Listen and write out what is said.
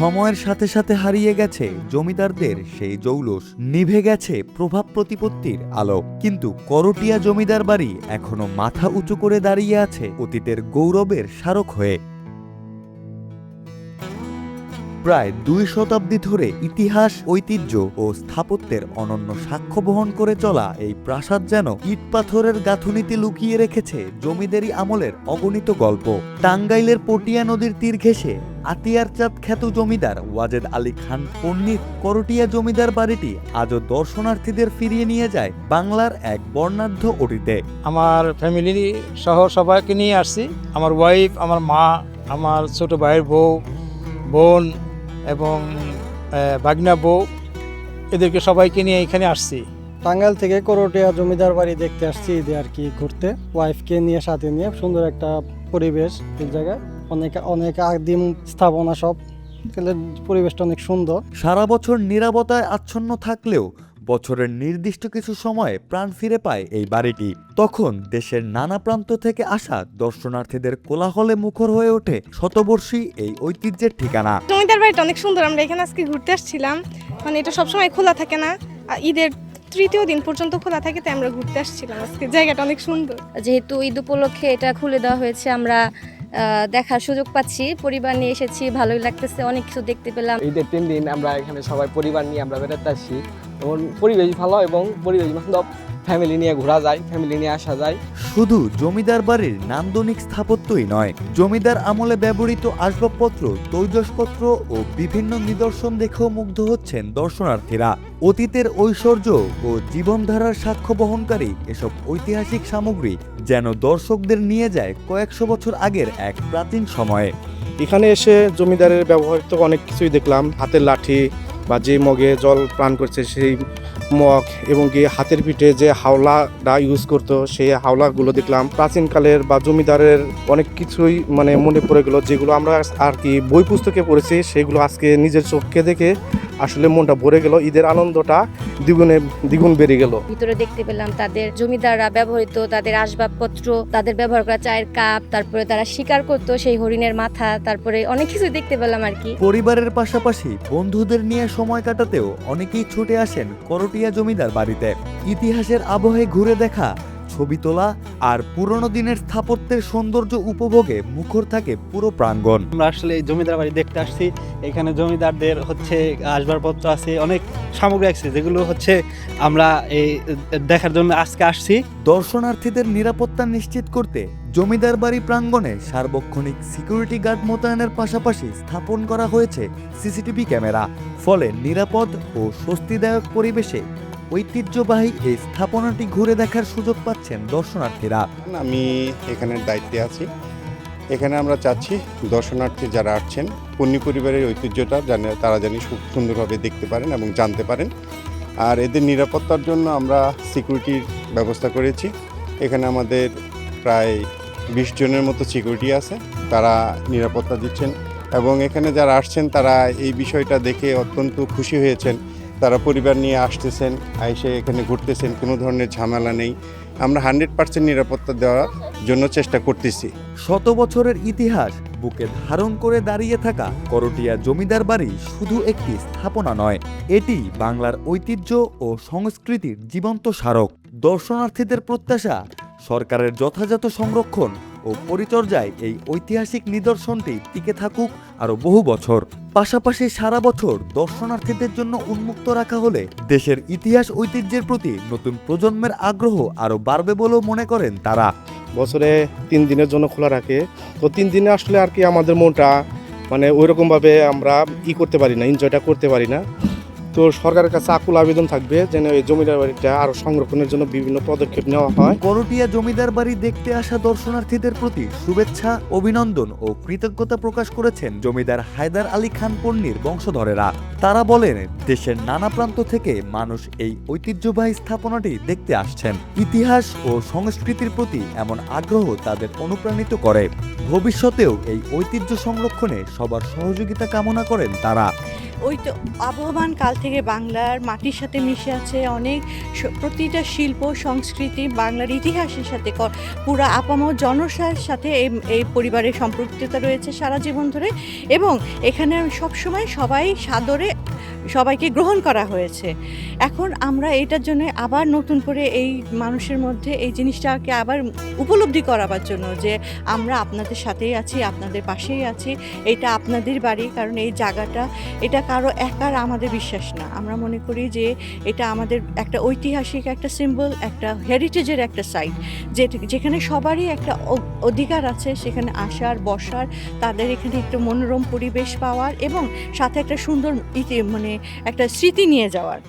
সময়ের সাথে সাথে হারিয়ে গেছে জমিদারদের সেই জৌলুস, নিভে গেছে প্রভাব প্রতিপত্তির আলো, কিন্তু করটিয়া জমিদার বাড়ি এখনো মাথা উঁচু করে দাঁড়িয়ে আছে অতীতের গৌরবের স্মারক হয়ে। প্রায় 2 শতাব্দী ধরে ইতিহাস, ঐতিহ্য ও স্থাপত্যের অনন্য সাক্ষ্য বহন করে চলা এই প্রাসাদ যেন ইট পাথরের গাঁথুনিতে লুকিয়ে রেখেছে জমিদারি আমলের অগণিত গল্প। টাঙ্গাইলের পটিয়া নদীর তীর ঘেঁষে আতিয়ার চাঁদ খ্যাত জমিদার ওয়াজেদ আলী খান পন্নীর করটিয়া জমিদার বাড়িটি আজও দর্শনার্থীদের ফিরিয়ে নিয়ে যায় বাংলার এক বর্ণাঢ্য অতীতে। আমার ফ্যামিলি সহ সবাইকে নিয়ে আসছি, আমার ওয়াইফ, আমার মা, আমার ছোট ভাইয়ের বউ, বোন এবং বাগনা বউ, এদেরকে সবাইকে নিয়ে এখানে আসছি। টাঙ্গাইল থেকে করটিয়া জমিদার বাড়ি দেখতে আসছি ঈদে আর কি ঘুরতে, ওয়াইফকে নিয়ে সাথে নিয়ে। সুন্দর একটা পরিবেশ, এই জায়গায় অনেক আদিম স্থাপনা, সব পরিবেশটা অনেক সুন্দর। সারা বছর নীরবতায় আচ্ছন্ন থাকলেও বছরের নির্দিষ্ট কিছু সময়ে প্রাণ ফিরে পায় এই বাড়িটি। তখন দেশের নানা প্রান্ত থেকে আসা দর্শনার্থীদের কোলাহলে মুখর হয়ে ওঠে শতবর্ষী এই ঐতিহ্যের ঠিকানা। জমিদার বাড়িটা অনেক সুন্দর। আমরা এখানে আজকে ঘুরতে আসছিলাম, মানে এটা সবসময় খোলা থাকে না, ঈদের তৃতীয় দিন পর্যন্ত খোলা থাকে, তাই আমরা ঘুরতে আসছিলাম। আজকে জায়গাটা অনেক সুন্দর। যেহেতু ঈদ উপলক্ষে এটা খুলে দেওয়া হয়েছে, আমরা দেখার সুযোগ পাচ্ছি, পরিবার নিয়ে এসেছি, ভালোই লাগতেছে, অনেক কিছু দেখতে পেলাম। ঈদের 3 দিন আমরা এখানে সবাই পরিবার নিয়ে আমরা বেড়াতে আসছি, এবং পরিবেশ ভালো এবং পরিবেশ বান্ধব, ফ্যামিলি নিয়ে ঘোরা যায়, ফ্যামিলি নিয়ে আসা যায়। শুধু জমিদার বাড়ির নান্দনিক স্থাপত্যই নয়, জমিদার আমলে ব্যবহৃত আসবাবপত্র, তৈজসপত্র ও বিভিন্ন নিদর্শন দেখেও মুগ্ধ হচ্ছেন দর্শনার্থীরা। অতীতের ঐশ্বর্য ও জীবনধারার সাক্ষ্য বহনকারী এসব ঐতিহাসিক সামগ্রী যেন দর্শকদের নিয়ে যায় কয়েকশো বছর আগের এক প্রাচীন সময়ে। এখানে এসে জমিদারের ব্যবহৃত অনেক কিছুই দেখলাম, হাতের লাঠি বা যে মগে জল পান করছে সেই মগ, এবং কি হাতের পিঠে যে হাওলাটা ইউজ করতো সেই হাওলাগুলো দেখলাম। প্রাচীনকালের বা জমিদারের অনেক কিছুই মানে মনে পড়ে গেল, যেগুলো আমরা আর কি বই পুস্তকে পড়েছি, সেগুলো আজকে নিজের চোখকে দেখে আসলে মনটা ভরে গেল, ঈদের আনন্দটা দ্বিগুণ বেড়ে গেল। ভিতরে দেখতে পেলাম তাদের জমিদাররা ব্যবহৃত তাদের আসবাবপত্র, তাদের ব্যবহার করা চায়ের কাপ, তারপরে তারা শিকার করতো সেই হরিণের মাথা, তারপরে অনেক কিছু দেখতে পেলাম আর কি। পরিবারের পাশাপাশি বন্ধুদের নিয়ে সময় কাটাতেও অনেকেই ছুটে আসেন করটিয়া জমিদার বাড়িতে। ইতিহাসের আবহে ঘুরে দেখা, ছবি তোলা আর পুরনো দিনের স্থাপত্যের সৌন্দর্য উপভোগে মুখর থাকে পুরো প্রাঙ্গণ। আমরা আসলে এই জমিদার বাড়ি দেখতে আসছি, এখানে জমিদারদের আসবাবপত্র আছে, অনেক সামগ্রী আছে, যেগুলো আমরা এই দেখার জন্য আজকে আসছি। দর্শনার্থীদের নিরাপত্তা নিশ্চিত করতে জমিদার বাড়ি প্রাঙ্গণে সার্বক্ষণিক সিকিউরিটি গার্ড মোতায়েনের পাশাপাশি স্থাপন করা হয়েছে সিসিটিভি ক্যামেরা। ফলে নিরাপদ ও স্বস্তিদায়ক পরিবেশে ঐতিহ্যবাহী এই স্থাপনাটি ঘুরে দেখার সুযোগ পাচ্ছেন দর্শনার্থীরা। আমি এখানের দায়িত্বে আছি। এখানে আমরা চাচ্ছি দর্শনার্থী যারা আসছেন পন্নী পরিবারের ঐতিহ্যটা তারা জানি খুব সুন্দরভাবে দেখতে পারেন এবং জানতে পারেন। আর এদের নিরাপত্তার জন্য আমরা সিকিউরিটির ব্যবস্থা করেছি। এখানে আমাদের প্রায় 20 জনের মতো সিকিউরিটি আছে, তারা নিরাপত্তা দিচ্ছেন, এবং এখানে যারা আসছেন তারা এই বিষয়টা দেখে অত্যন্ত খুশি হয়েছেন। তারা পরিবার নিয়ে আসতেছেন, এসে এখানে ঘুরতেছেন, কোনো ধরনের ঝামেলা নেই। আমরা 100% নিরাপত্তা দেওয়ার জন্য চেষ্টা করতেছি। শত বছরের ইতিহাস বুকে ধারণ করে দাঁড়িয়ে থাকা করটিয়া জমিদার বাড়ি শুধু একটি স্থাপনা নয়, এটি বাংলার ঐতিহ্য ও সংস্কৃতির জীবন্ত স্মারক। দর্শনার্থীদের প্রত্যাশা, সরকারের যথাযথ সংরক্ষণ ও পরিচর্যায় এই ঐতিহাসিক নিদর্শনটি টিকে থাকুক আরও বহু বছর। পাশাপাশি সারা বছর দর্শনার্থীদের জন্য উন্মুক্ত রাখা হলে দেশের ইতিহাস ঐতিহ্যের প্রতি নতুন প্রজন্মের আগ্রহ আরও বাড়বে বলেও মনে করেন তারা। বছরে 3 দিনের জন্য খোলা রাখে, তো 3 দিনে আসলে আর কি আমাদের মনটা মানে ওইরকমভাবে আমরা করতে পারি না, এনজয়টা করতে পারি না। তো সরকারের কাছে আকুল আবেদন থাকবে যেন এই জমিদার বাড়িটা আরো সংরক্ষণের জন্য বিভিন্ন পদক্ষেপ নেওয়া হয়। করটিয়া জমিদার বাড়ি দেখতে আসা দর্শনার্থীদের প্রতি শুভেচ্ছা, অভিনন্দন ও কৃতজ্ঞতা প্রকাশ করেছেন জমিদার হায়দার আলী খান পন্নীর বংশধরেরা। তারা বলেন, দেশের নানা প্রান্ত থেকে মানুষ এই ঐতিহ্যবাহী স্থাপনাটি দেখতে আসছেন। ইতিহাস ও সংস্কৃতির প্রতি এমন আগ্রহ তাদের অনুপ্রাণিত করে। ভবিষ্যতেও এই ঐতিহ্য সংরক্ষণে সবার সহযোগিতা কামনা করেন তারা। ওই তো আবহমান কাল থেকে বাংলার মাটির সাথে মিশে আছে অনেক প্রতিটা শিল্প সংস্কৃতি বাংলার ইতিহাসের সাথে পুরো আপামর জনসার সাথে এই পরিবারের সম্পৃক্ততা রয়েছে সারা জীবন ধরে, এবং এখানে সবসময় সবাই সাদরে সবাইকে গ্রহণ করা হয়েছে। এখন আমরা এটার জন্য আবার নতুন করে এই মানুষের মধ্যে এই জিনিসটাকে আবার উপলব্ধি করাবার জন্য যে আমরা আপনাদের সাথেই আছি, আপনাদের পাশেই আছি, এটা আপনাদের বাড়ি। কারণ এই জায়গাটা এটা কারো একার আমাদের বিশ্বাস না, আমরা মনে করি যে এটা আমাদের একটা ঐতিহাসিক একটা সিম্বল, একটা হেরিটেজের একটা সাইট, যেখানে সবারই একটা অধিকার আছে সেখানে আসার বসার, তাদের এখানে একটা মনোরম পরিবেশ পাওয়ার এবং সাথে একটা সুন্দর মানে একটা স্মৃতি নিয়ে যাওয়ার।